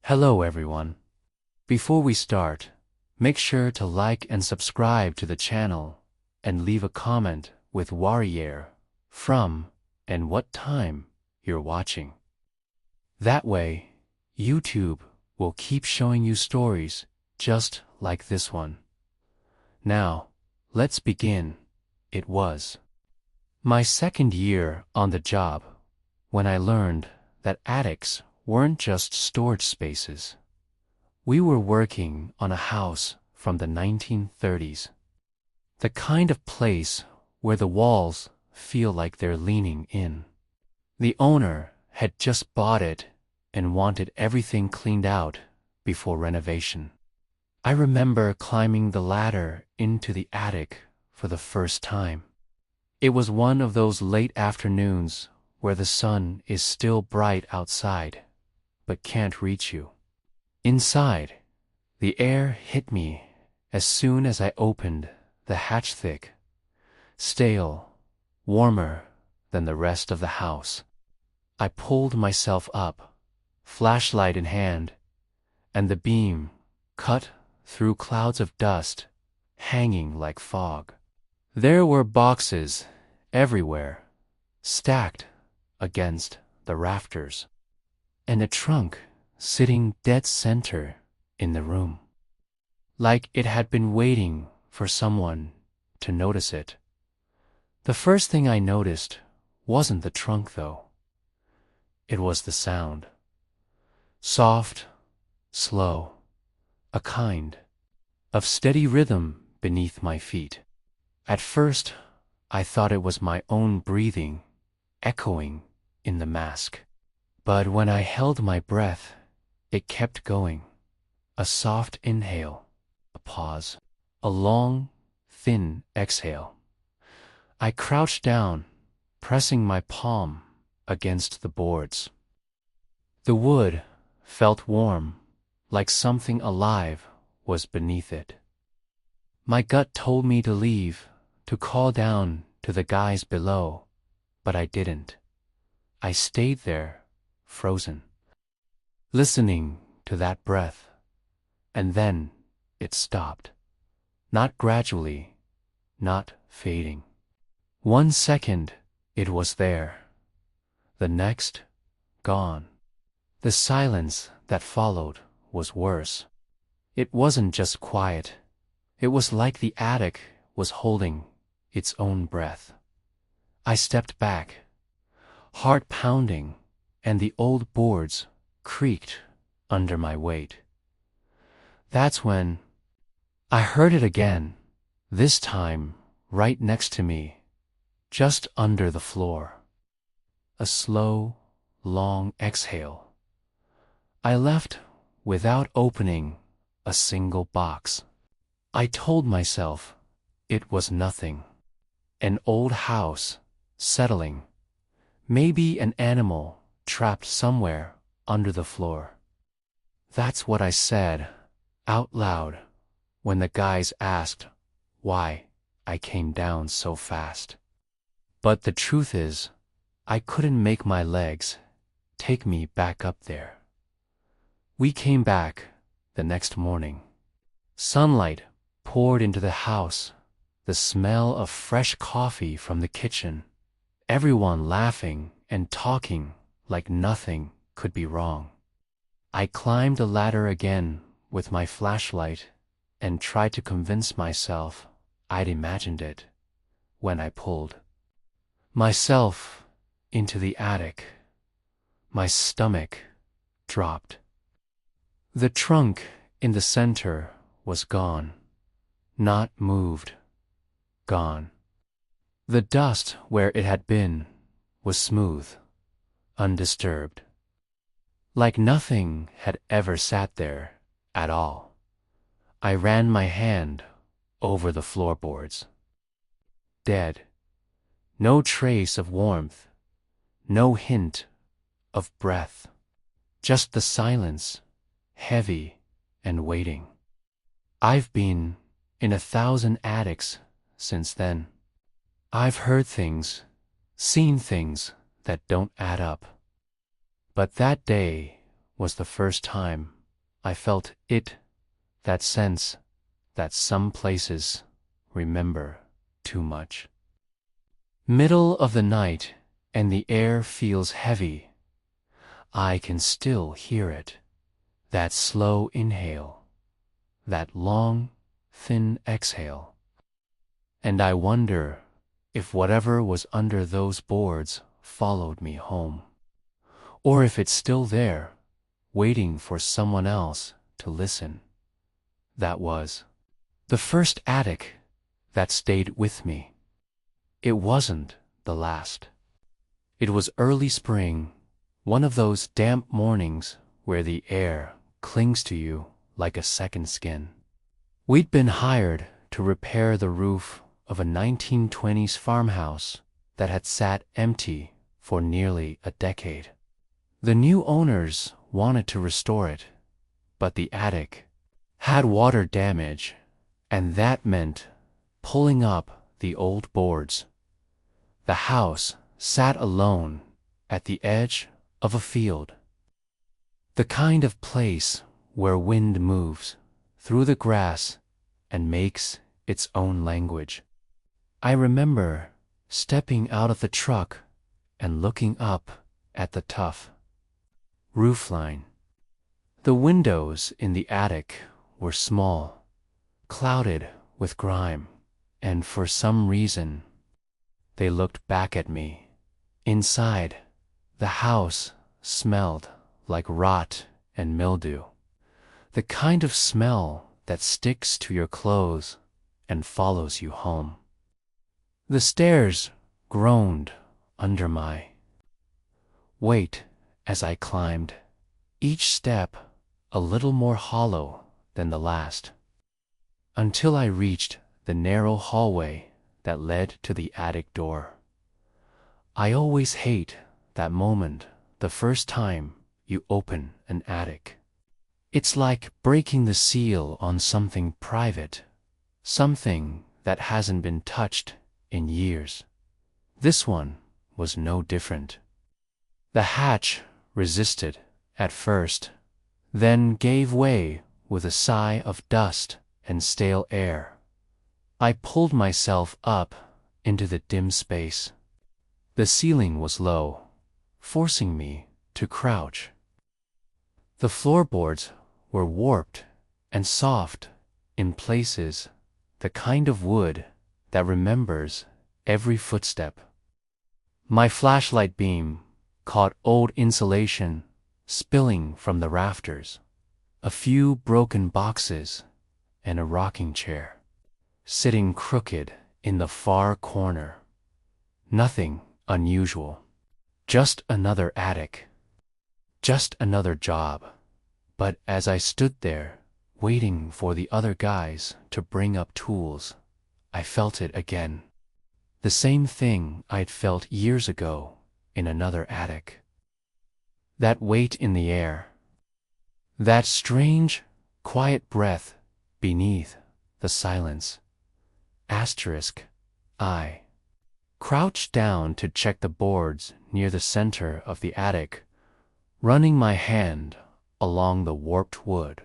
Hello everyone. Before we start, make sure to like and subscribe to the channel and leave a comment with warrior, from, and what time you're watching. That way, YouTube will keep showing you stories just like this one. Now, let's begin. It was my second year on the job when I learned that attics weren't just storage spaces. We were working on a house from the 1930s. The kind of place where the walls feel like they're leaning in. The owner had just bought it and wanted everything cleaned out before renovation. I remember climbing the ladder into the attic for the first time. It was one of those late afternoons where the sun is still bright outside, but can't reach you. Inside, the air hit me as soon as I opened the hatch, thick, stale, warmer than the rest of the house. I pulled myself up, flashlight in hand, and the beam cut through clouds of dust hanging like fog. There were boxes everywhere, stacked against the rafters, and a trunk sitting dead center in the room, like it had been waiting for someone to notice it. The first thing I noticed wasn't the trunk, though. It was the sound. Soft, slow, a kind of steady rhythm beneath my feet. At first, I thought it was my own breathing echoing in the mask. But when I held my breath, it kept going. A soft inhale, a pause, a long, thin exhale. I crouched down, pressing my palm against the boards. The wood felt warm, like something alive was beneath it. My gut told me to leave, to call down to the guys below, but I didn't. I stayed there, frozen, listening to that breath, and then it stopped. Not gradually, not fading. 1 second, it was there. The next, gone. The silence that followed was worse. It wasn't just quiet. It was like the attic was holding its own breath. I stepped back, heart pounding, and the old boards creaked under my weight. That's when I heard it again, this time right next to me, just under the floor. A slow, long exhale. I left without opening a single box. I told myself it was nothing. An old house settling. Maybe an animal trapped somewhere under the floor. That's what I said out loud when the guys asked why I came down so fast. But the truth is, I couldn't make my legs take me back up there. We came back the next morning. Sunlight poured into the house, the smell of fresh coffee from the kitchen, everyone laughing and talking like nothing could be wrong. I climbed the ladder again with my flashlight and tried to convince myself I'd imagined it when I pulled myself into the attic. My stomach dropped. The trunk in the center was gone, not moved, gone. The dust where it had been was smooth, undisturbed, like nothing had ever sat there at all. I ran my hand over the floorboards. Dead. No trace of warmth, no hint of breath, just the silence, heavy and waiting. I've been in 1,000 attics since then. I've heard things, seen things that don't add up. But that day was the first time I felt it, that sense that some places remember too much. Middle of the night and the air feels heavy. I can still hear it, that slow inhale, that long, thin exhale. And I wonder if whatever was under those boards followed me home, or if it's still there, waiting for someone else to listen. That was the first attic that stayed with me. It wasn't the last. It was early spring, one of those damp mornings where the air clings to you like a second skin. We'd been hired to repair the roof of a 1920s farmhouse that had sat empty for nearly a decade. The new owners wanted to restore it, but the attic had water damage, and that meant pulling up the old boards. The house sat alone at the edge of a field, the kind of place where wind moves through the grass and makes its own language. I remember stepping out of the truck and looking up at the tough roofline. The windows in the attic were small, clouded with grime, and for some reason, they looked back at me. Inside, the house smelled like rot and mildew, the kind of smell that sticks to your clothes and follows you home. The stairs groaned under my weight as I climbed, each step a little more hollow than the last, until I reached the narrow hallway that led to the attic door. I always hate that moment, the first time you open an attic. It's like breaking the seal on something private, something that hasn't been touched in years. This one was no different. The hatch resisted at first, then gave way with a sigh of dust and stale air. I pulled myself up into the dim space. The ceiling was low, forcing me to crouch. The floorboards were warped and soft in places, the kind of wood that remembers every footstep. My flashlight beam caught old insulation spilling from the rafters, a few broken boxes, and a rocking chair sitting crooked in the far corner. Nothing unusual, just another attic, just another job. But as I stood there, waiting for the other guys to bring up tools, I felt it again. The same thing I'd felt years ago in another attic. That weight in the air, that strange, quiet breath beneath the silence. I crouched down to check the boards near the center of the attic, running my hand along the warped wood.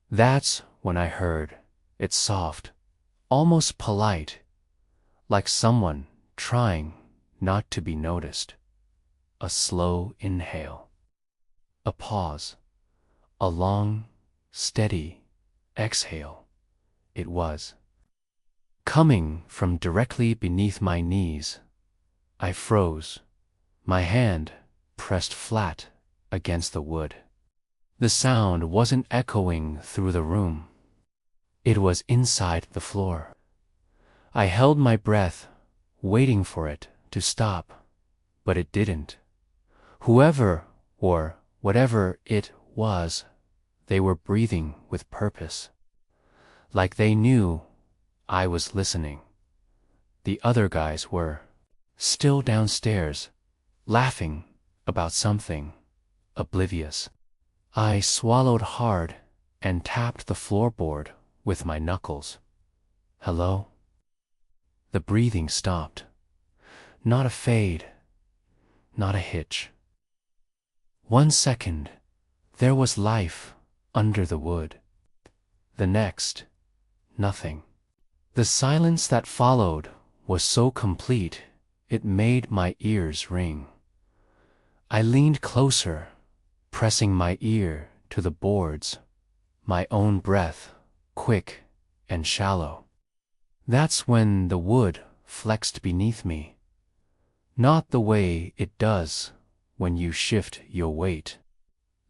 That's when I heard it, soft, almost polite, like someone trying not to be noticed. A slow inhale, a pause, a long, steady exhale. It was coming from directly beneath my knees. I froze, my hand pressed flat against the wood. The sound wasn't echoing through the room. It was inside the floor. I held my breath, waiting for it to stop, but it didn't. Whoever or whatever it was, they were breathing with purpose, like they knew I was listening. The other guys were still downstairs, laughing about something, oblivious. I swallowed hard and tapped the floorboard with my knuckles. Hello? The breathing stopped. Not a fade, not a hitch. 1 second, there was life under the wood. The next, nothing. The silence that followed was so complete, it made my ears ring. I leaned closer, pressing my ear to the boards, my own breath quick and shallow. That's when the wood flexed beneath me, not the way it does when you shift your weight.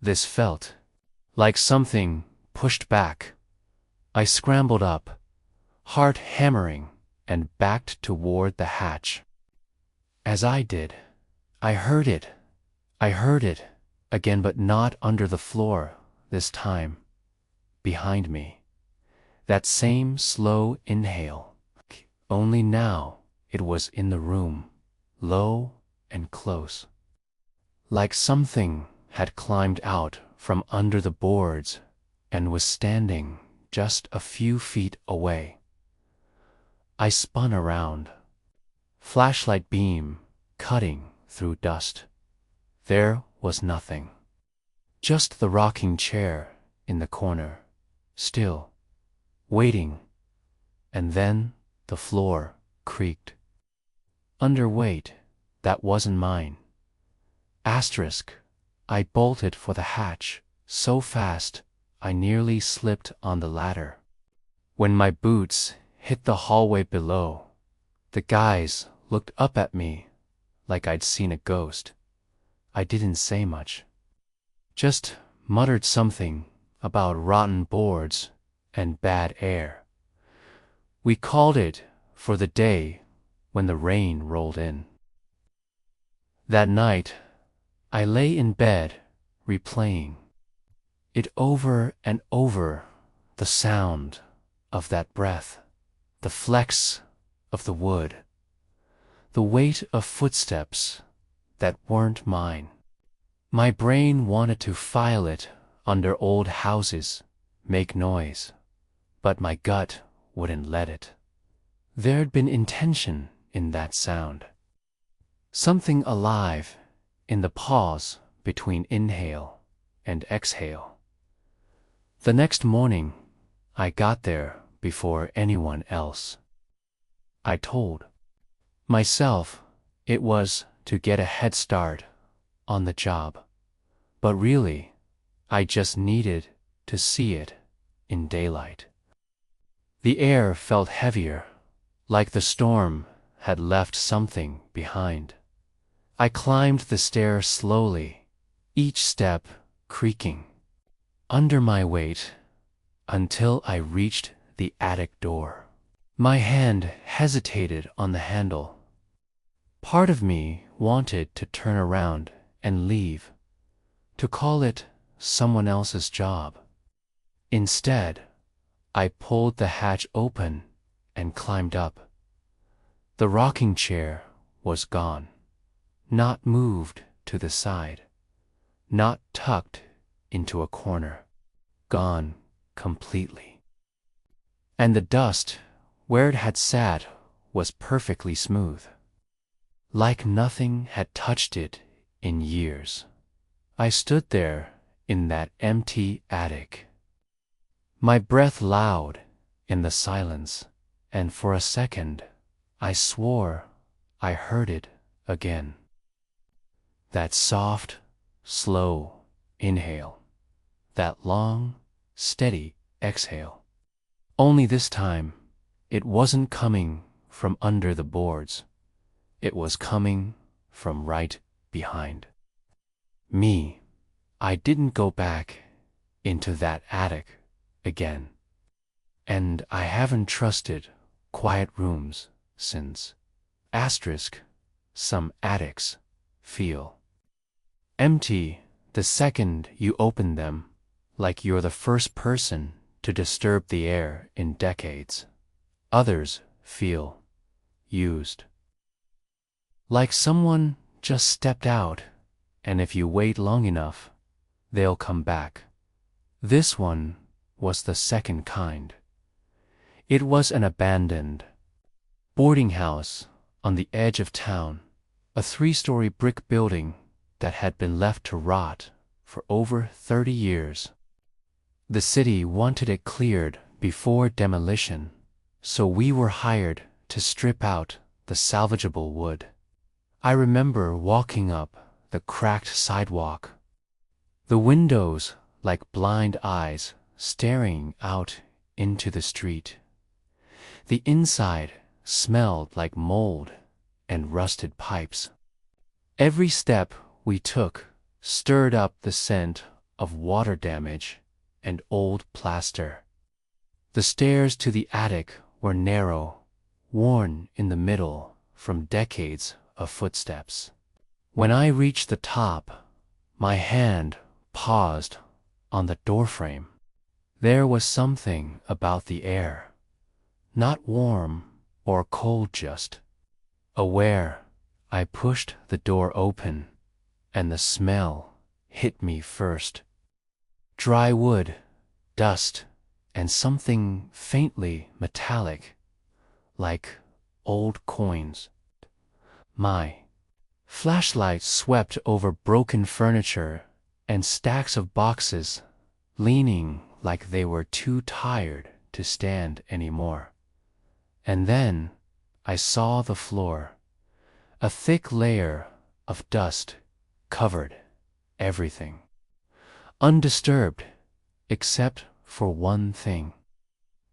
This felt like something pushed back. I scrambled up, heart hammering, and backed toward the hatch. As I did, I heard it again, but not under the floor this time. Behind me, that same slow inhale, only now it was in the room, low and close. Like something had climbed out from under the boards and was standing just a few feet away. I spun around, flashlight beam cutting through dust. There was nothing. Just the rocking chair in the corner, still, waiting, and then the floor creaked. Underweight, that wasn't mine. Asterisk, I bolted for the hatch so fast I nearly slipped on the ladder. When my boots hit the hallway below, the guys looked up at me like I'd seen a ghost. I didn't say much, just muttered something about rotten boards and bad air. We called it for the day when the rain rolled in. That night, I lay in bed replaying it over and over, the sound of that breath, the flex of the wood, the weight of footsteps that weren't mine. My brain wanted to file it under old houses, make noise, but my gut wouldn't let it. There'd been intention in that sound, something alive in the pause between inhale and exhale. The next morning, I got there before anyone else. I told myself it was to get a head start on the job, but really, I just needed to see it in daylight. The air felt heavier, like the storm had left something behind. I climbed the stairs slowly, each step creaking under my weight, until I reached the attic door. My hand hesitated on the handle. Part of me wanted to turn around and leave, to call it someone else's job. Instead, I pulled the hatch open and climbed up. The rocking chair was gone, not moved to the side, not tucked into a corner, gone completely. And the dust where it had sat was perfectly smooth, like nothing had touched it in years. I stood there in that empty attic, my breath loud in the silence, and for a second I swore I heard it again. That soft, slow inhale, that long, steady exhale. Only this time, it wasn't coming from under the boards. It was coming from right behind me. I didn't go back into that attic again, and I haven't trusted quiet rooms since. Asterisk, some attics feel empty the second you open them, like you're the first person to disturb the air in decades. Others feel used, like someone just stepped out, and if you wait long enough, they'll come back. This one was the second kind. It was an abandoned boarding house on the edge of town, a 3-story brick building that had been left to rot for over 30 years. The city wanted it cleared before demolition, so we were hired to strip out the salvageable wood. I remember walking up the cracked sidewalk, the windows like blind eyes staring out into the street. The inside smelled like mold and rusted pipes. Every step we took stirred up the scent of water damage and old plaster. The stairs to the attic were narrow, worn in the middle from decades of footsteps. When I reached the top, my hand paused on the doorframe. There was something about the air, not warm or cold just. Aware, I pushed the door open, and the smell hit me first. Dry wood, dust, and something faintly metallic, like old coins. My flashlight swept over broken furniture and stacks of boxes, leaning like they were too tired to stand anymore. And then I saw the floor. A thick layer of dust covered everything, undisturbed except for one thing: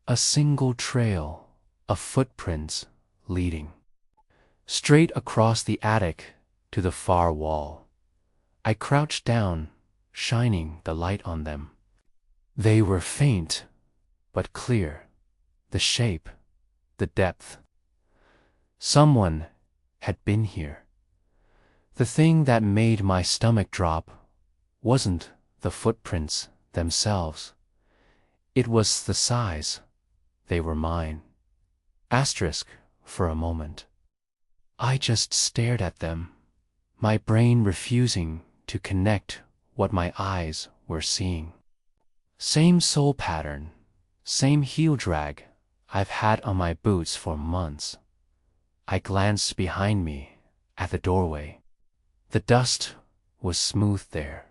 a single trail of footprints leading straight across the attic to the far wall. I crouched down, shining the light on them. They were faint, but clear. The shape, the depth. Someone had been here. The thing that made my stomach drop wasn't the footprints themselves. It was the size. They were mine. Asterisk for a moment. I just stared at them, my brain refusing to connect what my eyes were seeing. Same sole pattern, same heel drag I've had on my boots for months. I glanced behind me at the doorway. The dust was smooth there.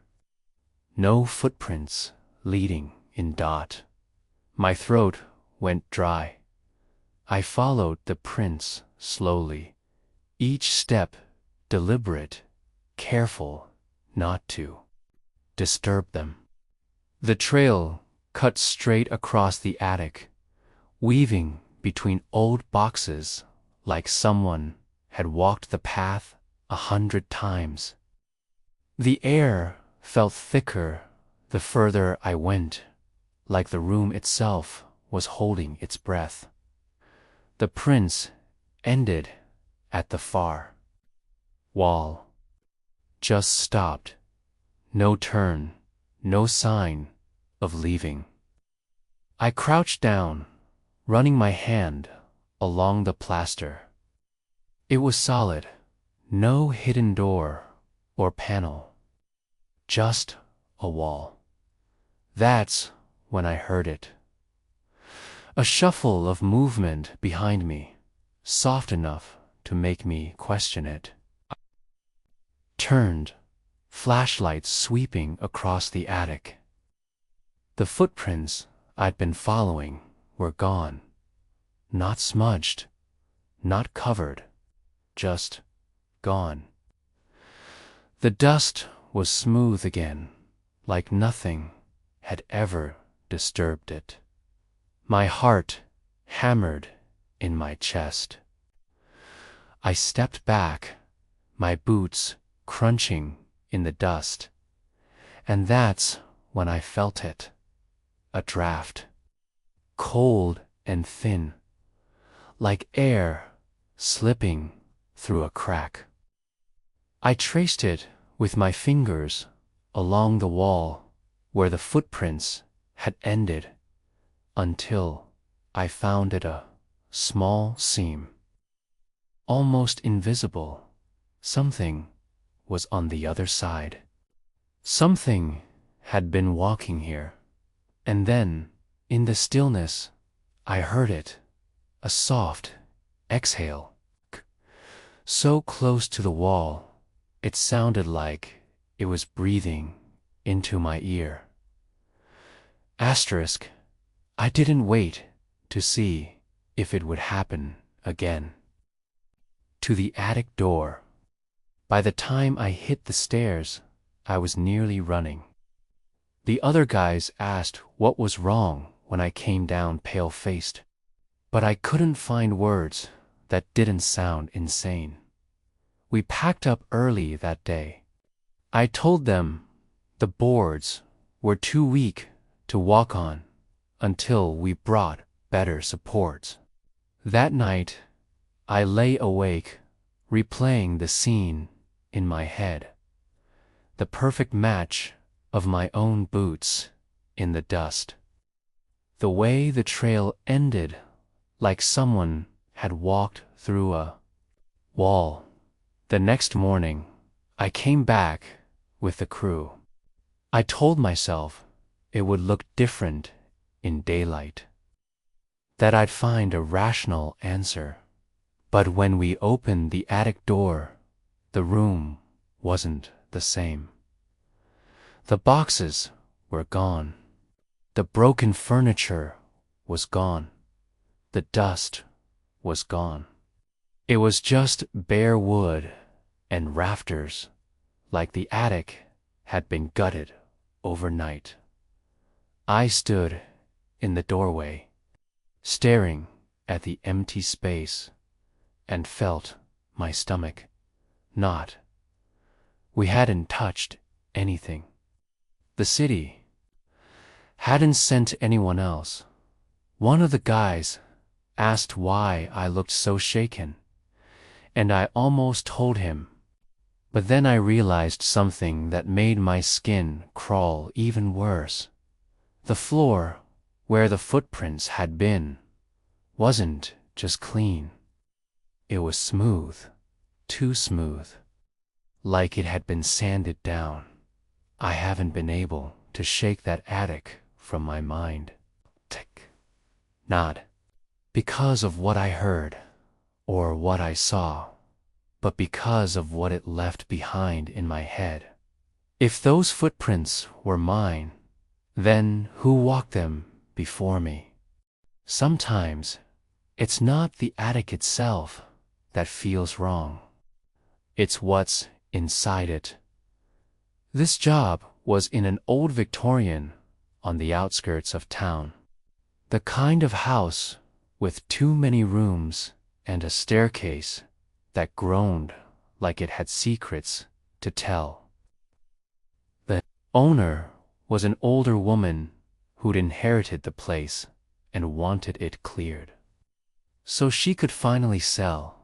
No footprints leading in dot. My throat went dry. I followed the prints slowly, each step deliberate, careful not to disturb them. The trail cut straight across the attic, weaving between old boxes like someone had walked the path 100 times. The air felt thicker the further I went, like the room itself was holding its breath. The prints ended at the far wall. Just stopped. No turn, no sign of leaving. I crouched down, running my hand along the plaster. It was solid, no hidden door or panel, just a wall. That's when I heard it. A shuffle of movement behind me, soft enough to make me question it. I turned, flashlight sweeping across the attic. The footprints I'd been following were gone. Not smudged, not covered, just gone. The dust was smooth again, like nothing had ever disturbed it. My heart hammered in my chest. I stepped back, my boots crunching in the dust, and that's when I felt it. A draft, cold and thin, like air slipping through a crack. I traced it with my fingers along the wall where the footprints had ended until I found it a small seam. Almost invisible, something was on the other side. Something had been walking here, and then, in the stillness, I heard it, a soft exhale. So close to the wall, it sounded like it was breathing into my ear. Asterisk, I didn't wait to see if it would happen again. To the attic door. By the time I hit the stairs, I was nearly running. The other guys asked what was wrong when I came down pale-faced, but I couldn't find words that didn't sound insane. We packed up early that day. I told them the boards were too weak to walk on until we brought better supports. That night, I lay awake, replaying the scene in my head. The perfect match of my own boots in the dust. The way the trail ended, like someone had walked through a wall. The next morning, I came back with the crew. I told myself it would look different in daylight, that I'd find a rational answer. But when we opened the attic door, the room wasn't the same. The boxes were gone. The broken furniture was gone. The dust was gone. It was just bare wood and rafters, like the attic had been gutted overnight. I stood in the doorway, staring at the empty space, and felt my stomach knot. We hadn't touched anything. The city hadn't sent anyone else. One of the guys asked why I looked so shaken, and I almost told him. But then I realized something that made my skin crawl even worse. The floor, where the footprints had been, wasn't just clean. It was smooth, too smooth, like it had been sanded down. I haven't been able to shake that attic from my mind. Tick. Not because of what I heard or what I saw, but because of what it left behind in my head. If those footprints were mine, then who walked them before me? Sometimes it's not the attic itself that feels wrong. It's what's inside it. This job was in an old Victorian on the outskirts of town. The kind of house with too many rooms and a staircase that groaned like it had secrets to tell. The owner was an older woman who'd inherited the place and wanted it cleared, so she could finally sell.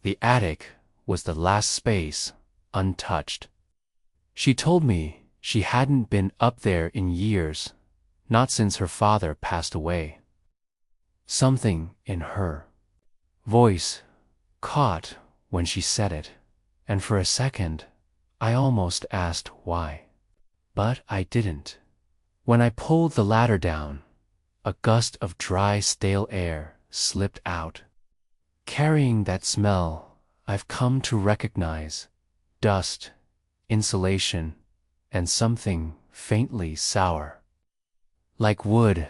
The attic was the last space untouched. She told me she hadn't been up there in years, not since her father passed away. Something in her voice caught when she said it, and for a second I almost asked why. But I didn't. When I pulled the ladder down, a gust of dry, stale air slipped out, carrying that smell I've come to recognize: dust, insulation, and something faintly sour, like wood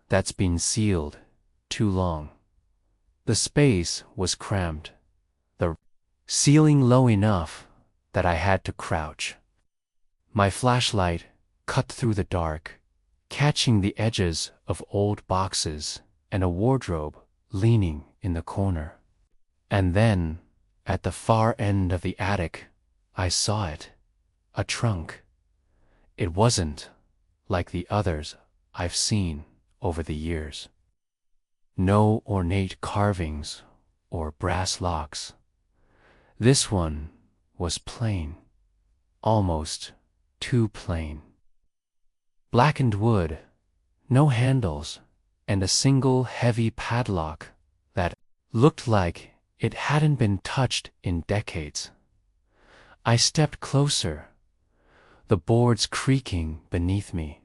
that's been sealed too long. The space was cramped, the ceiling low enough that I had to crouch. My flashlight cut through the dark, catching the edges of old boxes and a wardrobe leaning in the corner. And then, at the far end of the attic, I saw it. A trunk. It wasn't like the others I've seen over the years. No ornate carvings or brass locks. This one was plain, almost too plain. Blackened wood, no handles, and a single heavy padlock that looked like it hadn't been touched in decades. I stepped closer, the boards creaking beneath me.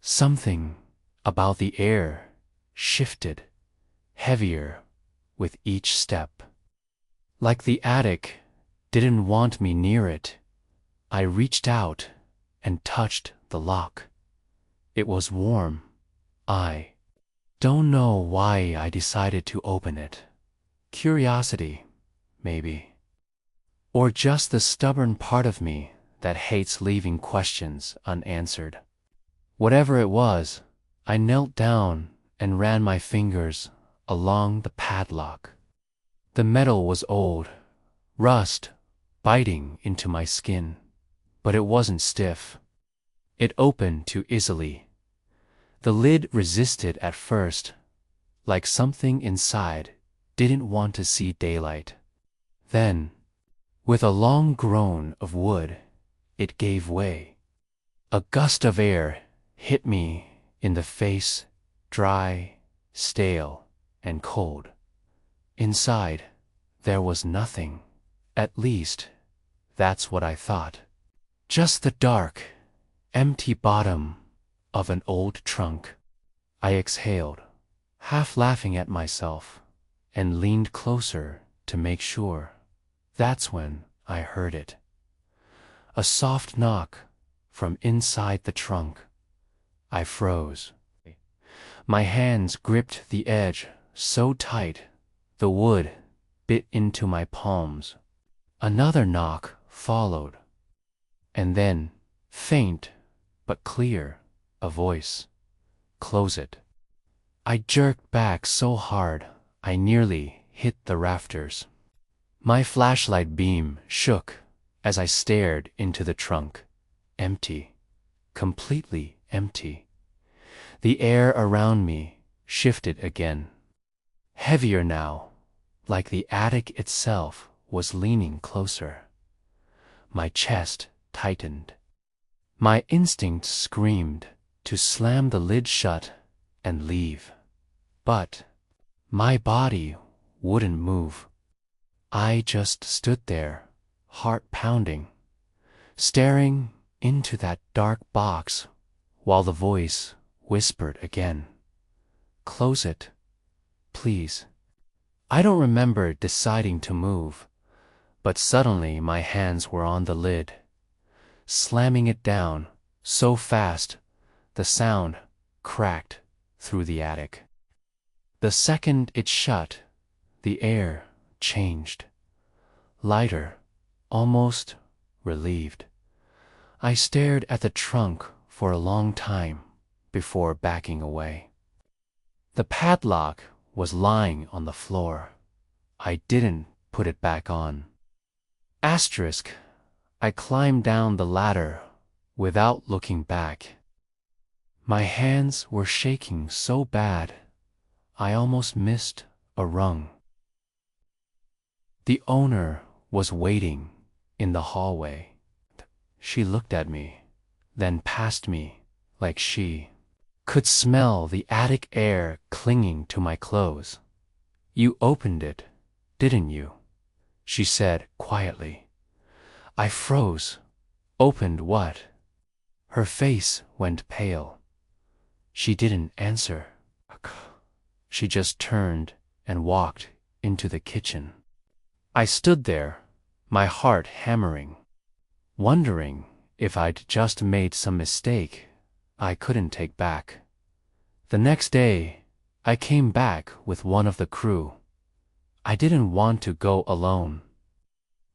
Something about the air shifted, heavier with each step. Like the attic didn't want me near it, I reached out and touched the lock. It was warm. I don't know why I decided to open it. Curiosity, maybe. Or just the stubborn part of me that hates leaving questions unanswered. Whatever it was, I knelt down and ran my fingers along the padlock. The metal was old, rust biting into my skin, but it wasn't stiff. It opened too easily. The lid resisted at first, like something inside didn't want to see daylight. Then, with a long groan of wood, it gave way. A gust of air hit me in the face, dry, stale, and cold. Inside, there was nothing. At least, that's what I thought. Just the dark, empty bottom of an old trunk. I exhaled, half laughing at myself, and leaned closer to make sure. That's when I heard it. A soft knock from inside the trunk. I froze. My hands gripped the edge so tight the wood bit into my palms. Another knock followed, and then, faint but clear, a voice. Close it. I jerked back so hard I nearly hit the rafters. My flashlight beam shook as I stared into the trunk. Empty. Completely empty. The air around me shifted again. Heavier now, like the attic itself was leaning closer. My chest tightened. My instinct screamed to slam the lid shut and leave. But my body wouldn't move. I just stood there, heart pounding, staring into that dark box while the voice whispered again. Close it, please. I don't remember deciding to move, but suddenly my hands were on the lid, slamming it down so fast the sound cracked through the attic. The second it shut, the air changed. Lighter, almost relieved. I stared at the trunk for a long time before backing away. The padlock was lying on the floor. I didn't put it back on. Asterisk, I climbed down the ladder without looking back. My hands were shaking so bad, I almost missed a rung. The owner was waiting in the hallway. She looked at me, then past me, like she could smell the attic air clinging to my clothes. You opened it, didn't you? She said quietly. I froze. Opened what? Her face went pale. She didn't answer. She just turned and walked into the kitchen. I stood there, my heart hammering, wondering if I'd just made some mistake I couldn't take back. The next day, I came back with one of the crew. I didn't want to go alone.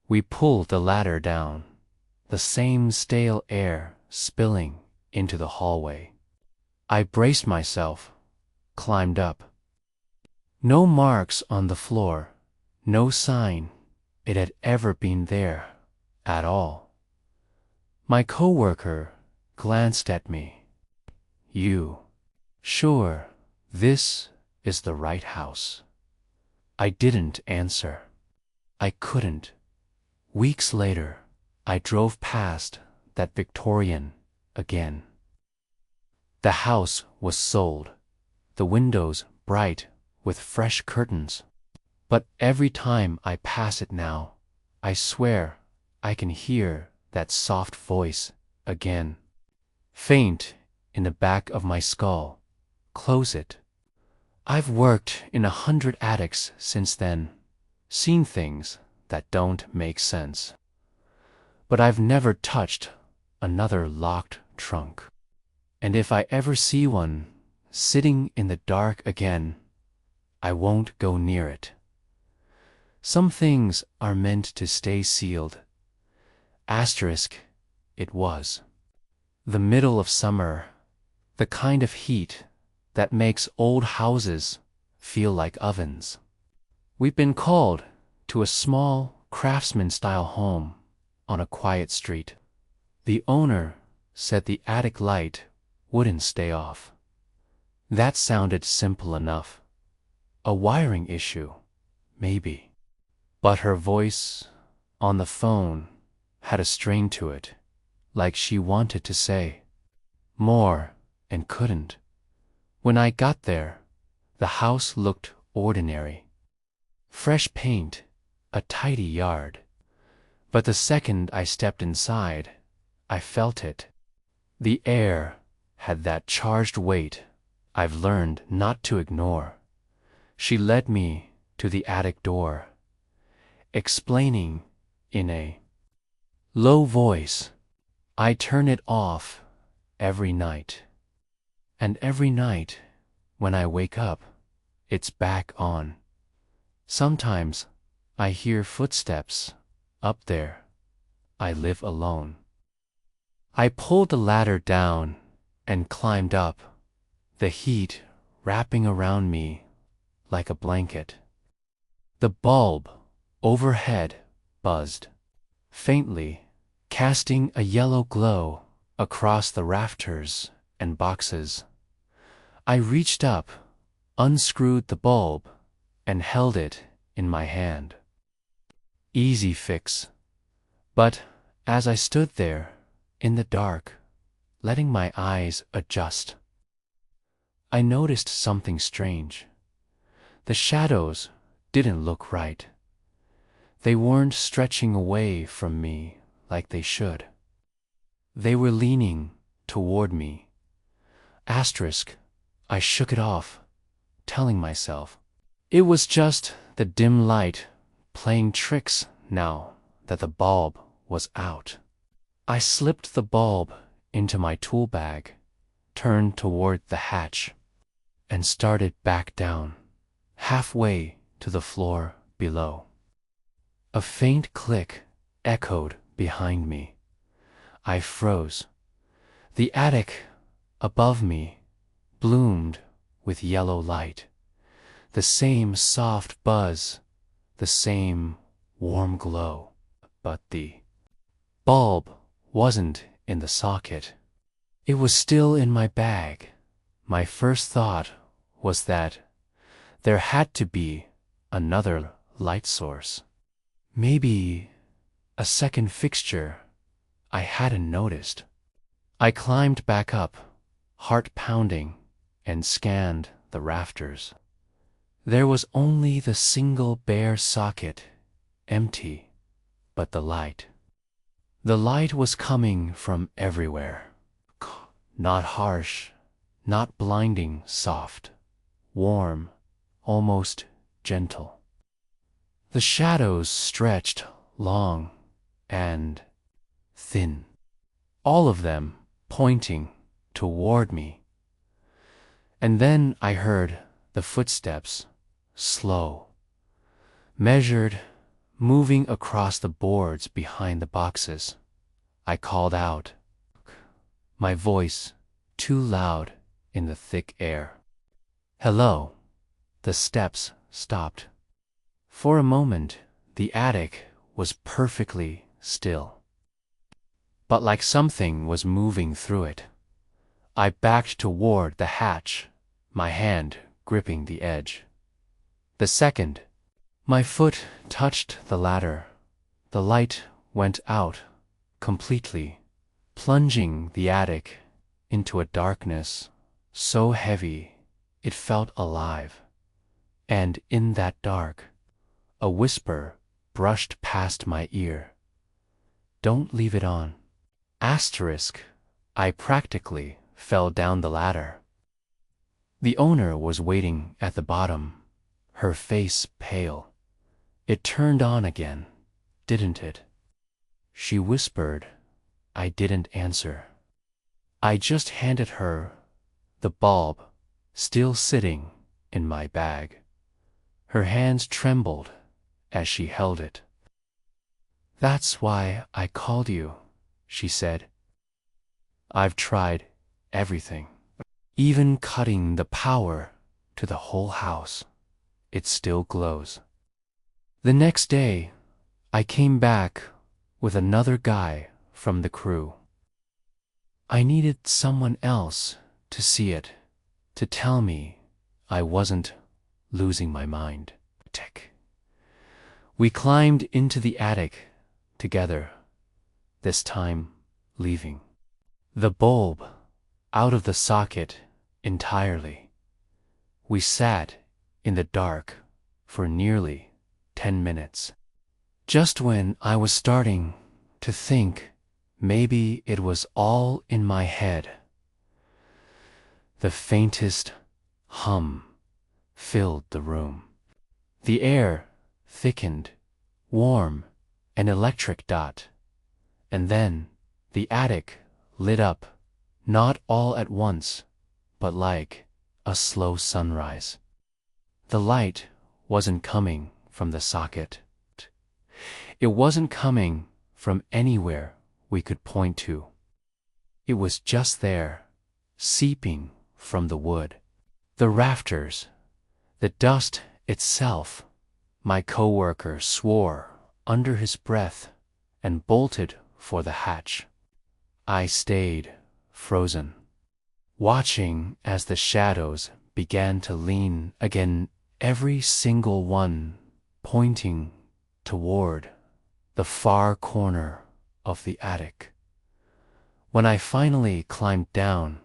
We pulled the ladder down, the same stale air spilling into the hallway. I braced myself, climbed up. No marks on the floor, no sign it had ever been there at all. My coworker glanced at me. You sure this is the right house? I didn't answer. I couldn't. Weeks later, I drove past that Victorian again. The house was sold, the windows bright with fresh curtains. But every time I pass it now, I swear I can hear that soft voice again. Faint in the back of my skull. Close it. I've worked in 100 attics since then, seen things that don't make sense. But I've never touched another locked trunk. And if I ever see one sitting in the dark again, I won't go near it. Some things are meant to stay sealed. Asterisk, it was. The middle of summer, the kind of heat that makes old houses feel like ovens. We've been called to a small craftsman-style home on a quiet street. The owner said the attic light wouldn't stay off. That sounded simple enough. A wiring issue, maybe. But her voice on the phone had a strain to it, like she wanted to say more and couldn't. When I got there, the house looked ordinary. Fresh paint, a tidy yard. But the second I stepped inside, I felt it. The air had that charged weight I've learned not to ignore. She led me to the attic door, explaining in a low voice, I turn it off every night. And every night, when I wake up, it's back on. Sometimes I hear footsteps up there. I live alone. I pulled the ladder down and climbed up, the heat wrapping around me like a blanket. The bulb overhead buzzed, faintly, casting a yellow glow across the rafters and boxes. I reached up, unscrewed the bulb, and held it in my hand. Easy fix. But as I stood there, in the dark, letting my eyes adjust, I noticed something strange. The shadows didn't look right. They weren't stretching away from me like they should. They were leaning toward me. Asterisk, I shook it off, telling myself it was just the dim light playing tricks now that the bulb was out. I slipped the bulb into my tool bag, turned toward the hatch, and started back down, halfway to the floor below. A faint click echoed behind me. I froze. The attic above me bloomed with yellow light. The same soft buzz, the same warm glow. But the bulb wasn't in the socket. It was still in my bag. My first thought was that there had to be another light source. Maybe a second fixture I hadn't noticed. I climbed back up, heart pounding, and scanned the rafters. There was only the single bare socket, empty, but the light. The light was coming from everywhere. Not harsh, not blinding soft, warm, almost gentle. The shadows stretched long and thin, all of them pointing toward me. And then I heard the footsteps, slow, measured, moving across the boards behind the boxes. I called out, my voice too loud in the thick air. Hello. The steps stopped. For a moment, the attic was perfectly still. But like something was moving through it. I backed toward the hatch, my hand gripping the edge. The second, my foot touched the ladder, the light went out completely, plunging the attic into a darkness so heavy it felt alive. And in that dark, a whisper brushed past my ear. Don't leave it on. Asterisk, I practically fell down the ladder. The owner was waiting at the bottom, her face pale. It turned on again, didn't it? She whispered. I didn't answer. I just handed her the bulb, still sitting in my bag. Her hands trembled as she held it. "That's why I called you," she said. "I've tried everything, even cutting the power to the whole house. It still glows." The next day, I came back with another guy from the crew. I needed someone else to see it, to tell me I wasn't losing my mind. We climbed into the attic together, this time leaving the bulb out of the socket entirely. We sat in the dark for nearly 10 minutes. Just when I was starting to think maybe it was all in my head, the faintest hum filled the room. The air thickened, warm, an electric dot, and then the attic lit up, not all at once, but like a slow sunrise. The light wasn't coming from the socket. It wasn't coming from anywhere we could point to. It was just there, seeping from the wood, the rafters, the dust itself. My coworker swore under his breath and bolted for the hatch. I stayed frozen, watching as the shadows began to lean again, every single one pointing toward the far corner of the attic. When I finally climbed down,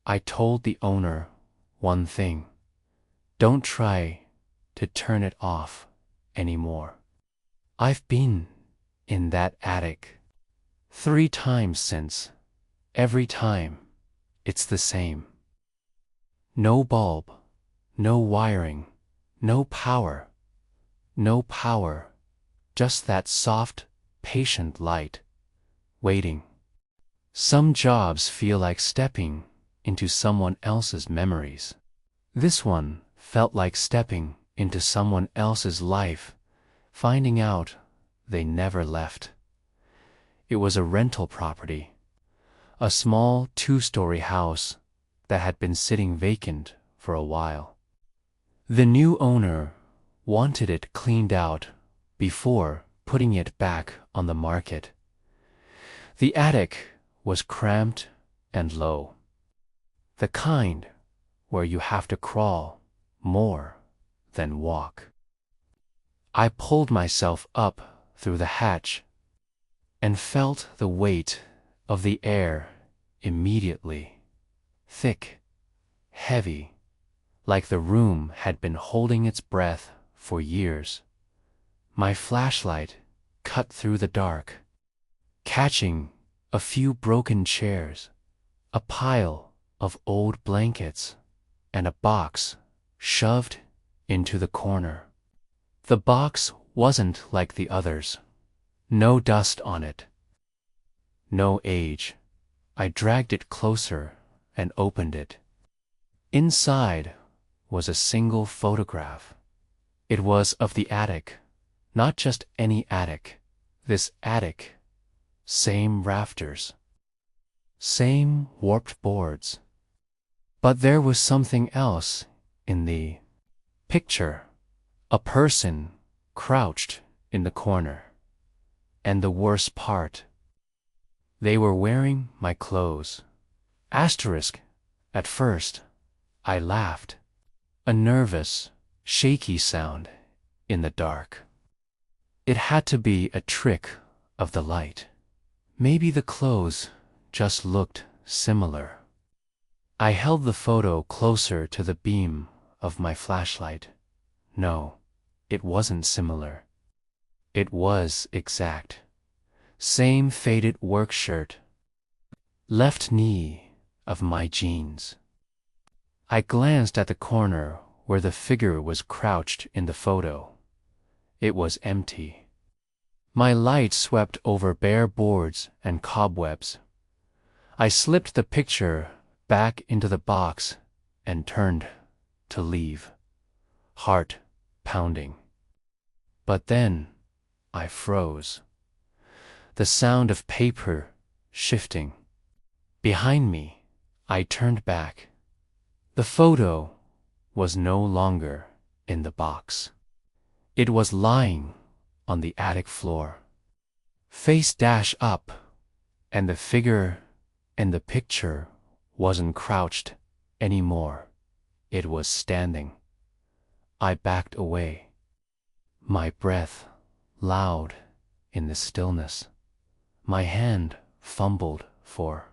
I told the owner one thing: don't try to turn it off anymore. I've been in that attic 3 times since. Every time, it's the same. No bulb, no wiring, no power, just that soft, patient light, waiting. Some jobs feel like stepping into someone else's memories. This one felt like stepping into someone else's life, finding out they never left. It was a rental property, a small 2-story house that had been sitting vacant for a while. The new owner wanted it cleaned out before putting it back on the market. The attic was cramped and low, the kind where you have to crawl more than walk. I pulled myself up through the hatch and felt the weight of the air immediately, thick, heavy, like the room had been holding its breath for years. My flashlight cut through the dark, catching a few broken chairs, a pile of old blankets, and a box shoved into the corner. The box wasn't like the others. No dust on it. No age. I dragged it closer and opened it. Inside was a single photograph. It was of the attic, not just any attic. This attic. Same rafters. Same warped boards. But there was something else in the picture. A person crouched in the corner. And the worst part, they were wearing my clothes. Asterisk. At first, I laughed. A nervous, shaky sound in the dark. It had to be a trick of the light. Maybe the clothes just looked similar. I held the photo closer to the beam of my flashlight. No, it wasn't similar. It was exact. Same faded work shirt. Left knee of my jeans. I glanced at the corner where the figure was crouched in the photo. It was empty. My light swept over bare boards and cobwebs. I slipped the picture back into the box and turned to leave, heart pounding. But then I froze. The sound of paper shifting. Behind me, I turned back. The photo was no longer in the box. It was lying on the attic floor, face up, and the figure in the picture wasn't crouched anymore. It was standing. I backed away, my breath loud in the stillness. My hand fumbled for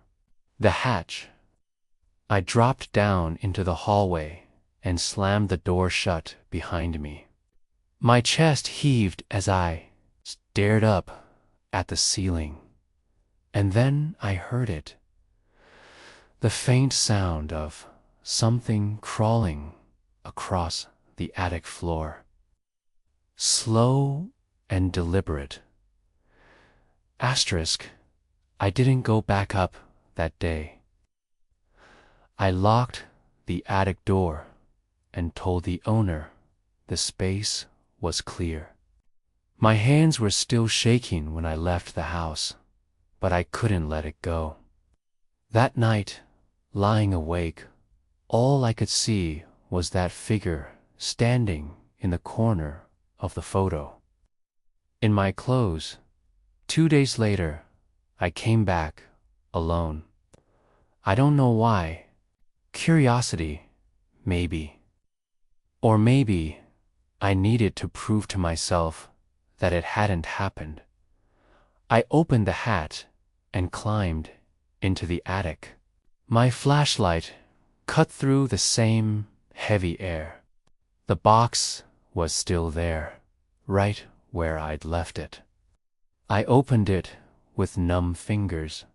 the hatch. I dropped down into the hallway and slammed the door shut behind me. My chest heaved as I stared up at the ceiling. And then I heard it. The faint sound of something crawling across the attic floor. Slow and deliberate. Asterisk, I didn't go back up that day. I locked the attic door and told the owner the space was clear. My hands were still shaking when I left the house, but I couldn't let it go. That night, lying awake, all I could see was that figure standing in the corner of the photo. In my clothes. 2 days later, I came back alone. I don't know why. Curiosity, maybe. Or maybe I needed to prove to myself that it hadn't happened. I opened the hatch and climbed into the attic. My flashlight cut through the same heavy air. The box was still there, right where I'd left it. I opened it with numb fingers.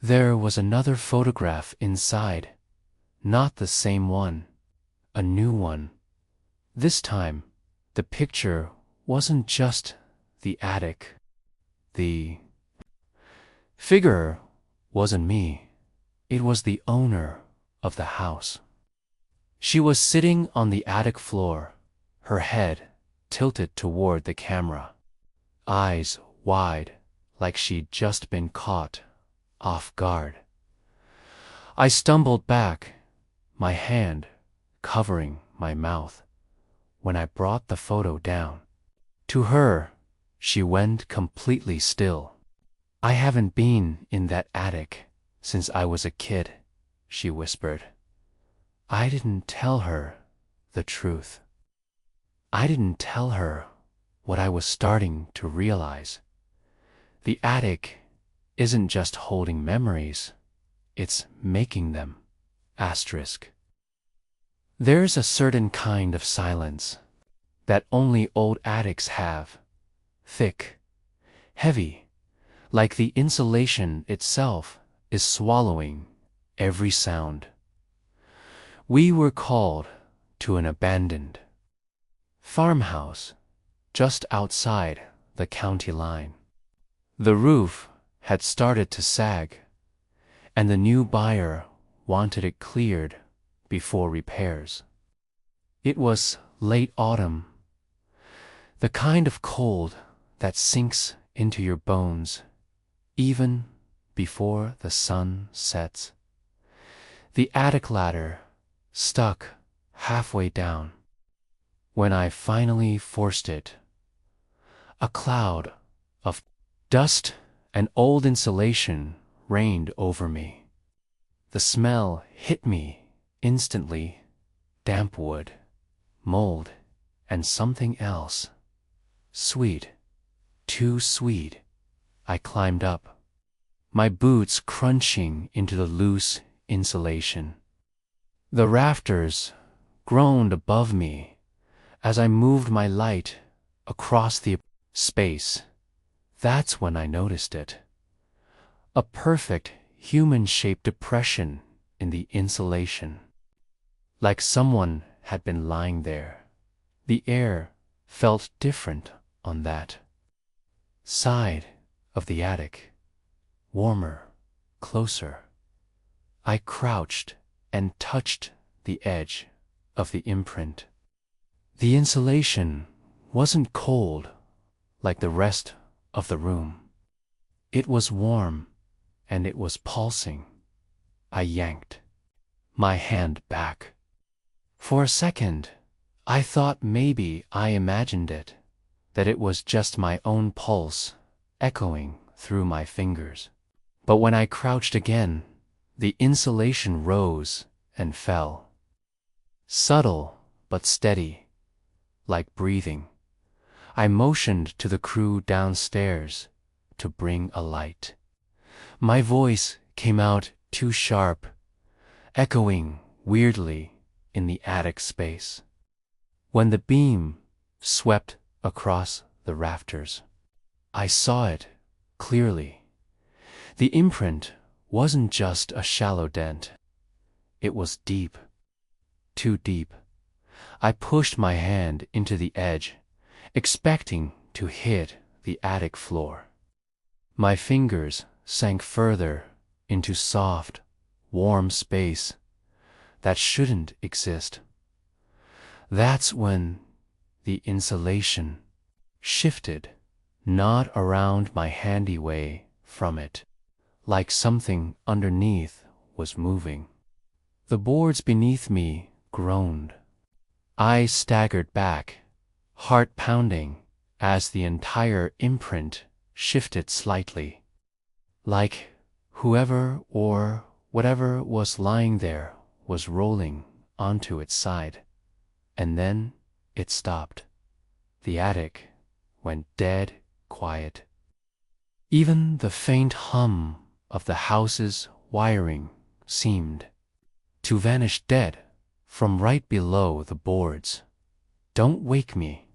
There was another photograph inside, not the same one, a new one. This time, the picture wasn't just the attic. The figure wasn't me. It was the owner of the house. She was sitting on the attic floor, her head tilted toward the camera, eyes wide like she'd just been caught off guard. I stumbled back, my hand covering my mouth, when I brought the photo down. To her, she went completely still. I haven't been in that attic since I was a kid, she whispered. I didn't tell her the truth. I didn't tell her what I was starting to realize. The attic isn't just holding memories, it's making them. Asterisk. There's a certain kind of silence that only old attics have. Thick, heavy, like the insulation itself is swallowing every sound. We were called to an abandoned farmhouse just outside the county line. The roof had started to sag, and the new buyer wanted it cleared before repairs. It was late autumn, the kind of cold that sinks into your bones even before the sun sets. The attic ladder stuck halfway down. When I finally forced it, a cloud of dust and old insulation rained over me. The smell hit me instantly. Damp wood, mold, and something else. Sweet, too sweet. I climbed up, my boots crunching into the loose insulation. The rafters groaned above me as I moved my light across the space. That's when I noticed it. A perfect human-shaped depression in the insulation. Like someone had been lying there. The air felt different on that side of the attic. Warmer, closer. I crouched and touched the edge of the imprint. The insulation wasn't cold like the rest of the room. It was warm and it was pulsing. I yanked my hand back. For a second, I thought maybe I imagined it, that it was just my own pulse echoing through my fingers. But when I crouched again, the insulation rose and fell. Subtle but steady, like breathing. I motioned to the crew downstairs to bring a light. My voice came out too sharp, echoing weirdly in the attic space. When the beam swept across the rafters, I saw it clearly. The imprint wasn't just a shallow dent. It was deep, too deep. I pushed my hand into the edge, expecting to hit the attic floor. My fingers sank further into soft, warm space that shouldn't exist. That's when the insulation shifted, not around my handy way from it, like something underneath was moving. The boards beneath me groaned. I staggered back, heart pounding, as the entire imprint shifted slightly, like whoever or whatever was lying there was rolling onto its side. And then it stopped. The attic went dead quiet. Even the faint hum of the house's wiring seemed to vanish dead from right below the boards. Don't wake me.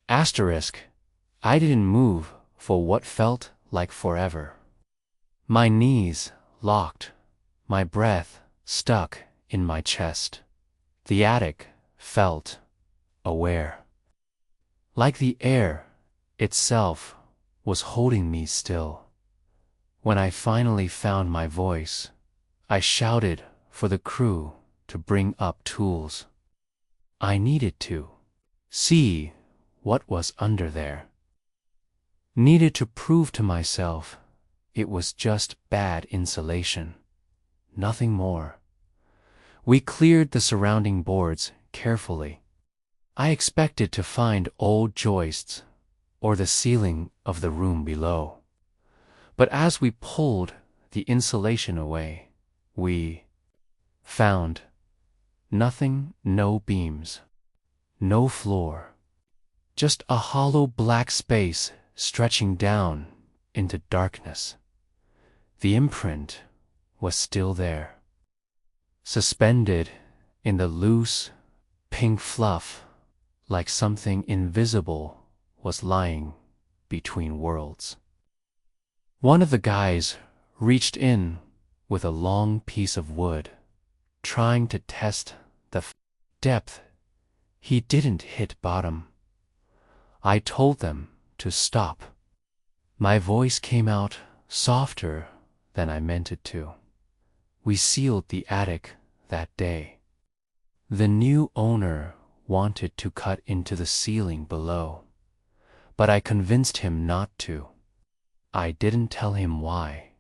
Asterisk. I didn't move for what felt like forever. My knees locked, my breath stuck in my chest. The attic felt aware, like the air itself was holding me still. When I finally found my voice, I shouted for the crew to bring up tools. I needed to see what was under there. Needed to prove to myself it was just bad insulation, nothing more. We cleared the surrounding boards carefully. I expected to find old joists or the ceiling of the room below. But as we pulled the insulation away, we found nothing, no beams, no floor, just a hollow black space stretching down into darkness. The imprint was still there, suspended in the loose, pink fluff, like something invisible was lying between worlds. One of the guys reached in with a long piece of wood, trying to test the depth. He didn't hit bottom. I told them to stop. My voice came out softer than I meant it to. We sealed the attic that day. The new owner wanted to cut into the ceiling below, but I convinced him not to. I didn't tell him why.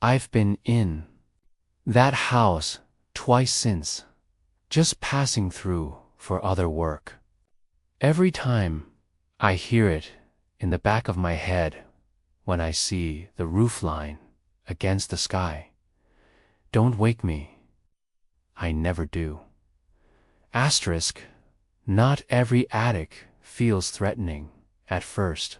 I've been in that house twice since, just passing through for other work. Every time I hear it in the back of my head when I see the roofline against the sky. Don't wake me. I never do. Asterisk. Not every attic feels threatening at first.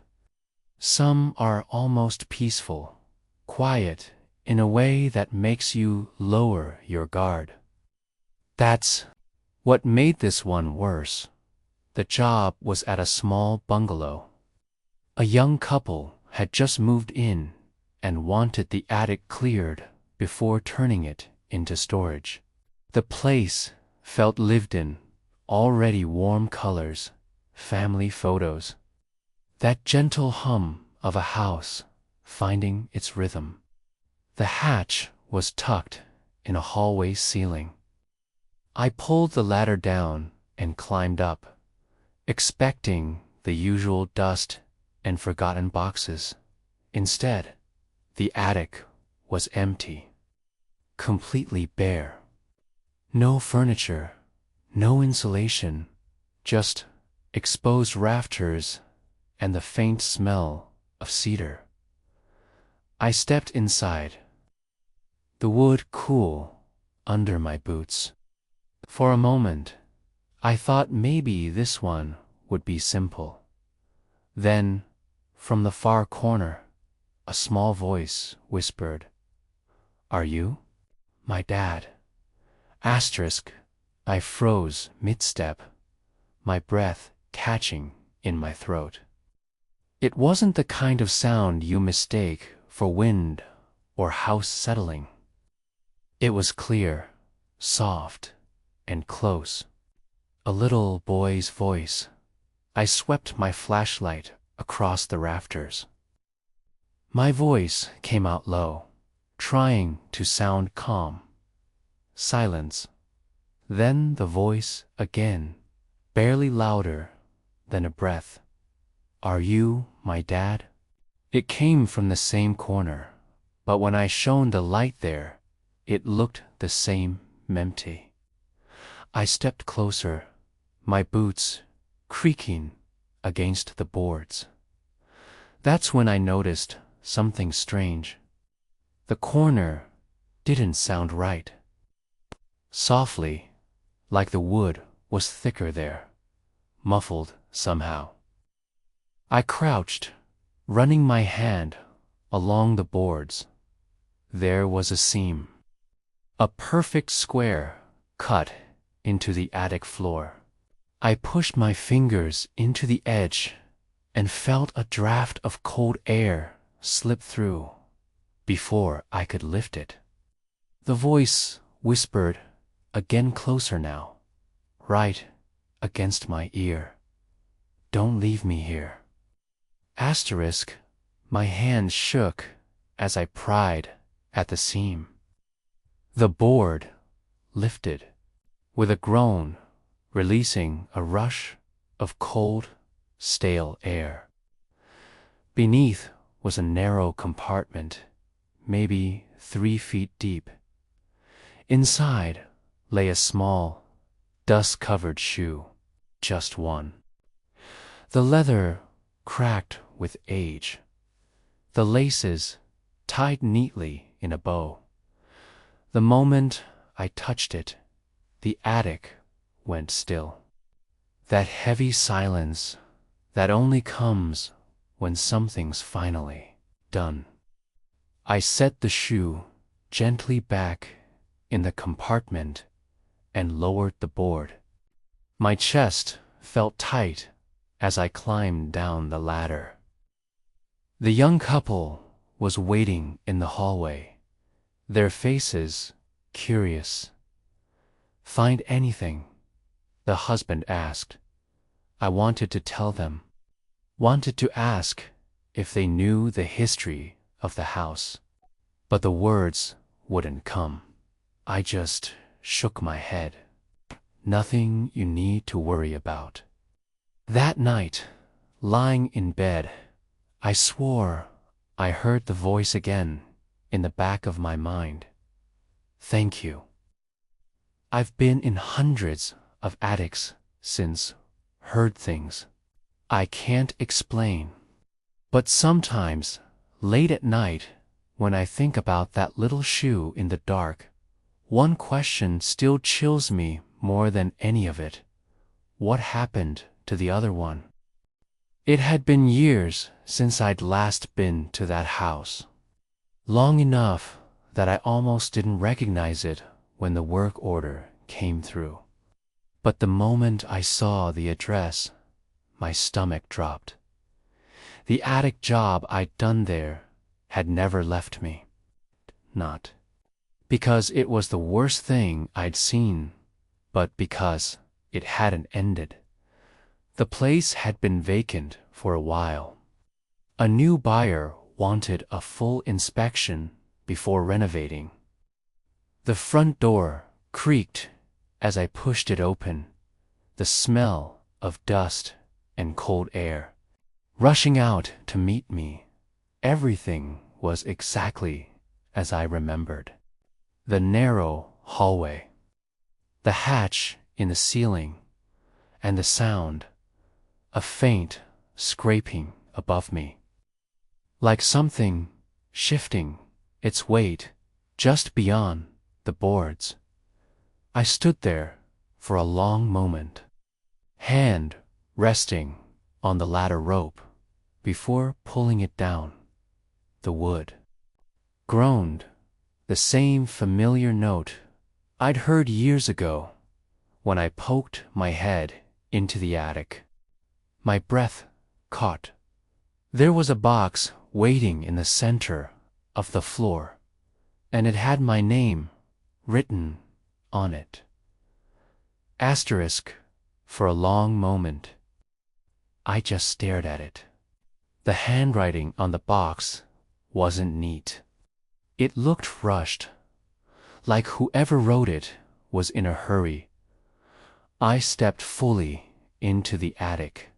Some are almost peaceful, quiet in a way that makes you lower your guard. That's what made this one worse. The job was at a small bungalow. A young couple had just moved in and wanted the attic cleared before turning it into storage. The place felt lived in, already warm colors, family photos. That gentle hum of a house finding its rhythm. The hatch was tucked in a hallway ceiling. I pulled the ladder down and climbed up, expecting the usual dust and forgotten boxes. Instead, the attic was empty, completely bare. No furniture, no insulation, just exposed rafters and the faint smell of cedar. I stepped inside, the wood cool under my boots. For a moment, I thought maybe this one would be simple. Then, from the far corner, a small voice whispered, "Are you?" "My dad." Asterisk, I froze mid-step, my breath catching in my throat. It wasn't the kind of sound you mistake for wind or house settling. It was clear, soft, and close. A little boy's voice. I swept my flashlight across the rafters. My voice came out low, trying to sound calm. Silence. Then the voice again, barely louder than a breath. "Are you my dad?" It came from the same corner, but when I shone the light there, it looked the same empty. I stepped closer, my boots creaking against the boards. That's when I noticed something strange. The corner didn't sound right. Softly, like the wood was thicker there, muffled somehow. I crouched, running my hand along the boards. There was a seam, a perfect square cut into the attic floor. I pushed my fingers into the edge and felt a draft of cold air slip through before I could lift it. The voice whispered, again closer now, right against my ear, "Don't leave me here." Asterisk, my hand shook as I pried at the seam. The board lifted with a groan, releasing a rush of cold, stale air. Beneath was a narrow compartment, maybe 3 feet deep. Inside lay a small, dust-covered shoe, just one. The leather cracked with age, the laces tied neatly in a bow. The moment I touched it, the attic went still. That heavy silence that only comes when something's finally done. I set the shoe gently back in the compartment and lowered the board. My chest felt tight as I climbed down the ladder. The young couple was waiting in the hallway, their faces curious. "Find anything?" the husband asked. I wanted to tell them, wanted to ask if they knew the history of the house, but the words wouldn't come. I just shook my head. "Nothing you need to worry about." That night, lying in bed, I swore I heard the voice again in the back of my mind. "Thank you." I've been in hundreds of attics since, heard things I can't explain. But sometimes, late at night, when I think about that little shoe in the dark, one question still chills me more than any of it. What happened to the other one? It had been years since I'd last been to that house. Long enough that I almost didn't recognize it when the work order came through. But the moment I saw the address, my stomach dropped. The attic job I'd done there had never left me. Not because it was the worst thing I'd seen, but because it hadn't ended. The place had been vacant for a while. A new buyer wanted a full inspection before renovating. The front door creaked as I pushed it open, the smell of dust and cold air rushing out to meet me. Everything was exactly as I remembered. The narrow hallway, the hatch in the ceiling, and the sound, a faint scraping above me, like something shifting its weight just beyond the boards. I stood there for a long moment, hand resting on the ladder rope before pulling it down. The wood groaned, the same familiar note I'd heard years ago when I poked my head into the attic. My breath caught. There was a box waiting in the center of the floor, and it had my name written on it. Asterisk. For a long moment, I just stared at it. The handwriting on the box wasn't neat. It looked rushed, like whoever wrote it was in a hurry. I stepped fully into the attic,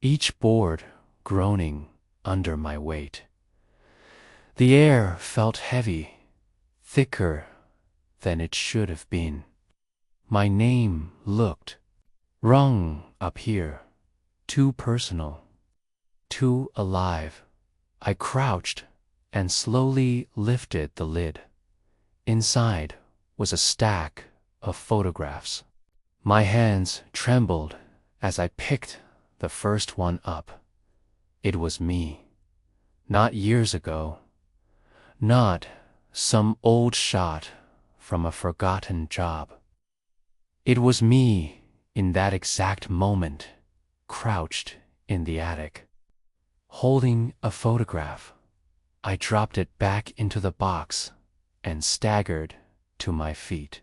each board groaning under my weight. The air felt heavy, thicker than it should have been. My name looked wrong up here, too personal, too alive. I crouched and slowly lifted the lid. Inside was a stack of photographs. My hands trembled as I picked the first one up. It was me, not years ago, not some old shot from a forgotten job. It was me in that exact moment, crouched in the attic, holding a photograph. I dropped it back into the box and staggered to my feet.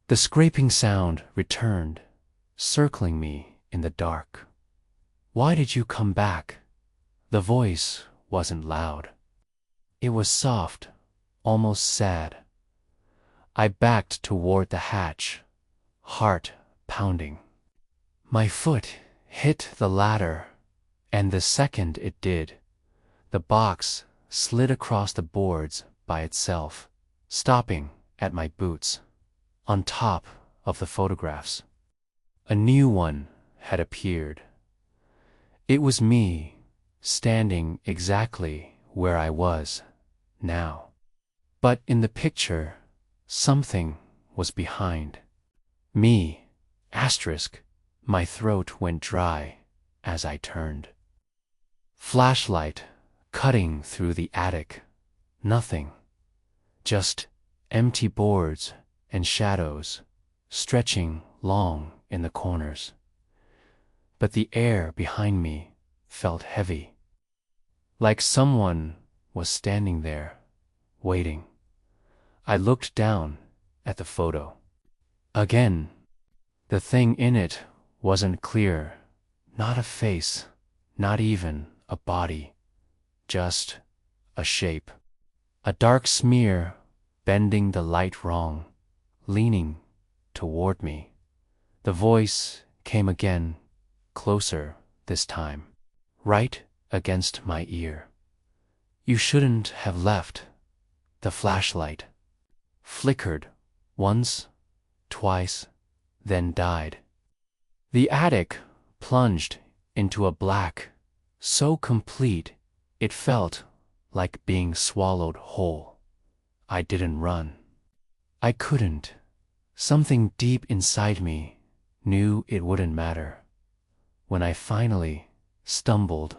The scraping sound returned, circling me in the dark. "Why did you come back?" The voice wasn't loud. It was soft, almost sad. I backed toward the hatch, heart pounding. My foot hit the ladder, and the second it did, the box slid across the boards by itself, stopping at my boots, on top of the photographs. A new one had appeared. It was me, standing exactly where I was now. But in the picture, something was behind me. Asterisk. My throat went dry as I turned. Flashlight cutting through the attic. Nothing. Just empty boards and shadows stretching long in the corners. But the air behind me felt heavy, like someone was standing there, waiting. I looked down at the photo. Again, the thing in it wasn't clear, not a face, not even a body, just a shape. A dark smear bending the light wrong, leaning toward me. The voice came again, closer this time, right against my ear. "You shouldn't have left." The flashlight flickered once, twice, then died. The attic plunged into a black, so complete it felt like being swallowed whole. I didn't run. I couldn't. Something deep inside me knew it wouldn't matter. When I finally stumbled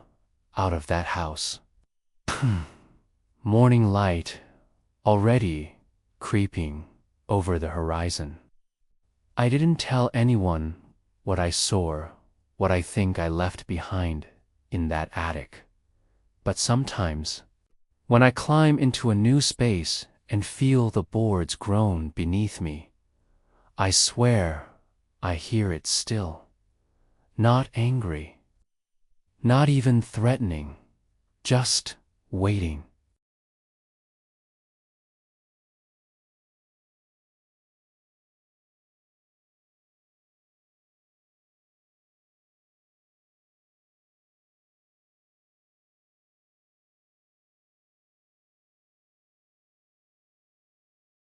out of that house, morning light already creeping over the horizon. I didn't tell anyone what I saw, what I think I left behind in that attic. But sometimes, when I climb into a new space and feel the boards groan beneath me, I swear I hear it still. Not angry, not even threatening, just waiting.